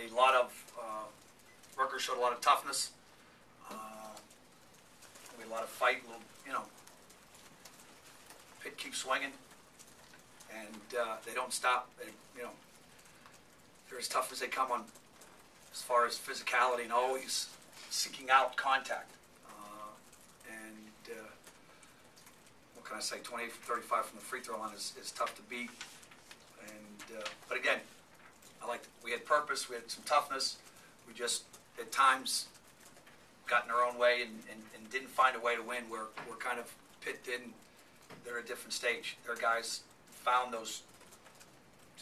had a lot of, Rutgers showed a lot of toughness. We had a lot of fight, Pitt keeps swinging, and they don't stop. They're as tough as they come on, as far as physicality, and always seeking out contact. What can I say? 28 from 35 from the free throw line is tough to beat. But again, we had purpose, we had some toughness. We just at times got in our own way and didn't find a way to win. Where kind of Pitt didn't. They're at a different stage. Their guys found those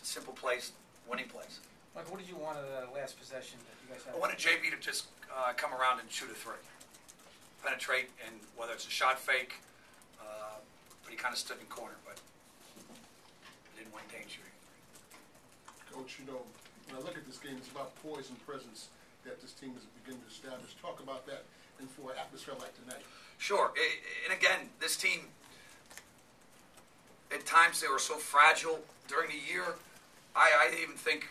simple plays, winning plays. Like, what did you want of the last possession that you guys had? I wanted JB to just come around and shoot a three, penetrate, and whether it's a shot fake, but he kind of stood in corner, but didn't want Dane shooting. Coach, when I look at this game, it's about poise and presence that this team is beginning to establish. Talk about that and for an atmosphere like tonight. Sure, and again, this team, at times they were so fragile during the year. I even think,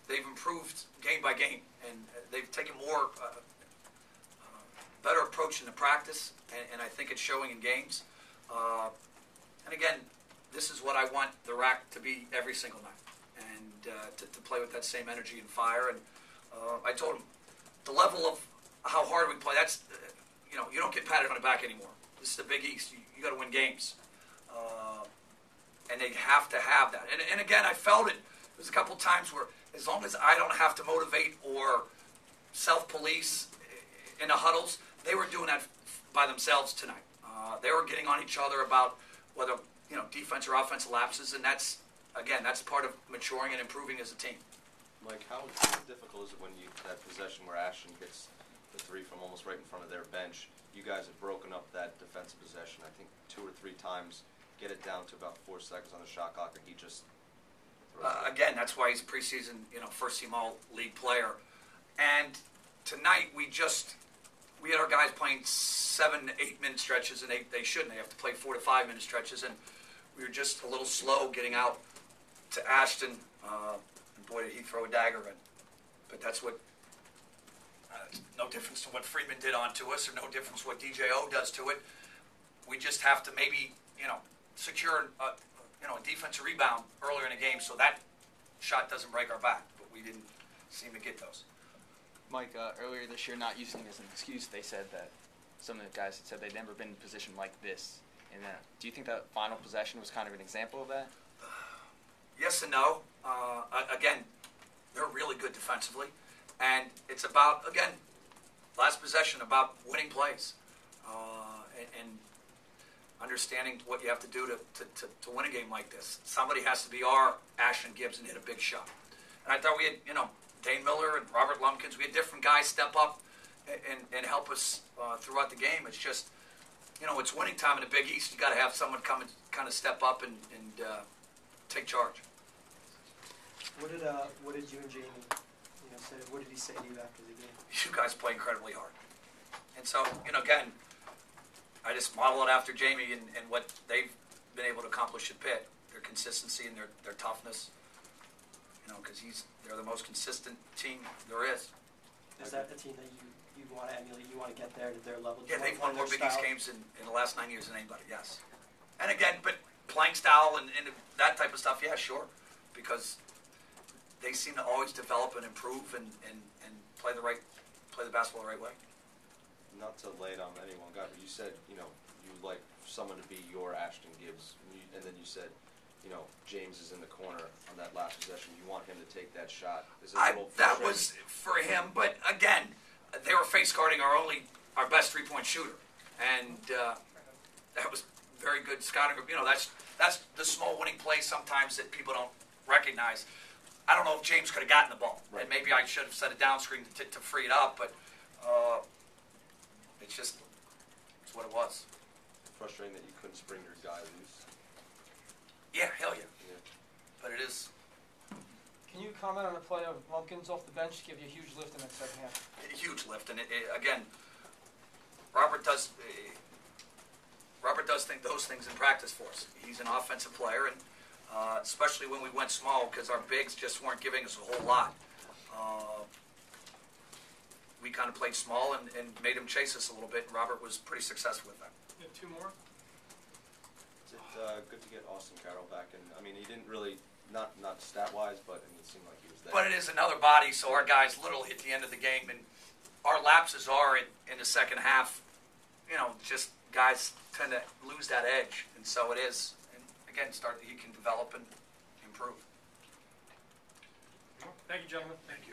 they've improved game by game, and they've taken more better approach in the practice, and I think it's showing in games. And again, this is what I want the RAC to be every single night, and to play with that same energy and fire. And I told them the level of how hard we play. That's you don't get patted on the back anymore. This is the Big East. You got to win games, and they have to have that. And again, I felt it. There's a couple times where, as long as I don't have to motivate or self-police in the huddles, they were doing that by themselves tonight. They were getting on each other about whether defense or offensive lapses, and that's part of maturing and improving as a team. Mike, how difficult is it when that possession where Ashton gets the three from almost right in front of their bench? You guys have broken up that defensive possession, I think 2 or 3 times. Get it down to about 4 seconds on the shot clock, and he just again, that's why he's a preseason, first-team all-league player. And tonight we had our guys playing 7 to 8 minute stretches, and they shouldn't. They have to play 4 to 5 minute stretches, and we were just a little slow getting out to Ashton. And boy, did he throw a dagger in. But that's what. No difference to what Friedman did onto us, or no difference what DJO does to it. We just have to maybe, secure a defensive rebound earlier in the game so that shot doesn't break our back. But we didn't seem to get those. Mike, earlier this year, not using it as an excuse, they said that some of the guys had said they'd never been in a position like this. And do you think that final possession was kind of an example of that? Yes and no. Again, they're really good defensively. And it's about, again, last possession, about winning plays and understanding what you have to do to win a game like this. Somebody has to be our Ashton Gibbs and hit a big shot. And I thought we had, Dane Miller and Robert Lumpkins, we had different guys step up and help us throughout the game. It's just, it's winning time in the Big East. You got to have someone come and kind of step up and take charge. What did you and Jamie, say? What did he say to you after the game? You guys play incredibly hard, and so again, I just model it after Jamie and what they've been able to accomplish at Pitt. Their consistency and their toughness. Because they're the most consistent team there is. Is that the team that you want to emulate? You want to get there to their level? Yeah, they've won more Big East games in the last 9 years than anybody. Yes, and again, but playing style and that type of stuff. Yeah, sure, because they seem to always develop and improve and play the basketball the right way. Not to lay it on anyone, guy, but you said you'd like someone to be your Ashton Gibbs, and then you said. James is in the corner on that last possession. You want him to take that shot. That was for him, but again, they were face guarding our best 3-point shooter, and that was very good scouting. That's the small winning play sometimes that people don't recognize. I don't know if James could have gotten the ball, right. And maybe I should have set a down screen to free it up, but it's what it was. Frustrating that you couldn't spring your guy loose. Yeah, hell yeah. But it is. Can you comment on the play of Lumpkins off the bench? Give you a huge lift in that second half. A huge lift, and again, Robert does think those things in practice for us. He's an offensive player, and especially when we went small, because our bigs just weren't giving us a whole lot. We kind of played small and made him chase us a little bit, and Robert was pretty successful with that. You have two more? Is it good to get Austin Carroll back? And I mean, he didn't really, not stat-wise, but it seemed like he was there. But it is another body, so our guys literally at the end of the game, and our lapses are in the second half, just guys tend to lose that edge, and so it is. And again, he can develop and improve. Thank you, gentlemen. Thank you.